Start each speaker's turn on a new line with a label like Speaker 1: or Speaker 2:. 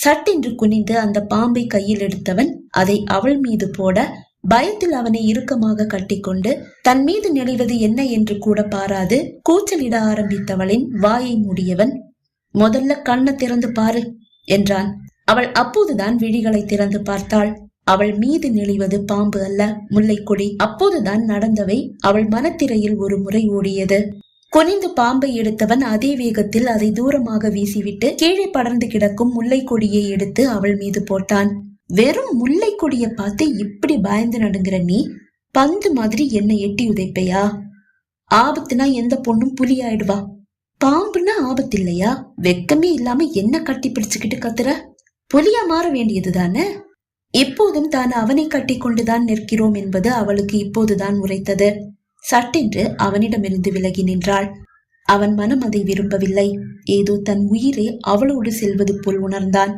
Speaker 1: சட்டென்று குனிந்து அந்த பாம்பை கையில் எடுத்தவன் அதை அவள் மீது போட, பயத்தில் அவனை இறுக்கமாக கட்டிக்கொண்டு தன் மீது நெளிவது என்ன என்று கூட பாராது கூச்சலிட ஆரம்பித்தவளின் வாயை மூடியவன், முதல்ல கண்ணை திறந்து பாரு என்றான். அவள் அப்போதுதான் விழிகளை திறந்து பார்த்தாள். அவள் மீது நெளிவது பாம்பு அல்ல, முல்லைக்கொடி. அப்போதுதான் நடந்தவை அவள் மனத்திரையில் ஒரு முறை ஓடியது. குனிந்து பாம்பை எடுத்தவன் அதே வேகத்தில் அதை தூரமாக வீசிவிட்டு கீழே படர்ந்து கிடக்கும் முல்லை கொடியை எடுத்து அவள் மீது போட்டான். வெறும் முல்லை கொடியை பார்த்து இப்படி பயந்து நடுங்கிற நீ பந்து மாதிரி என்னை எட்டி உதைப்பையா? ஆபத்துனா எந்த பொண்ணும் புலி ஆயிடுவா, பாம்புன்னா ஆபத்து இல்லையா? வெக்கமே இல்லாம என்ன கட்டி பிடிச்சுக்கிட்டு கத்துற? புலியா மாற வேண்டியதுதானே? இப்போதும் தான் அவனை கட்டி கொண்டுதான் நிற்கிறோம் என்பது அவளுக்கு இப்போதுதான் உரைத்தது. சட்டென்று அவனிடமிருந்து விலகி நின்றாள். அவன் மனம் அதை விரும்பவில்லை. ஏதோ தன் உயிரே அவளோடு செல்வது போல் உணர்ந்தான்.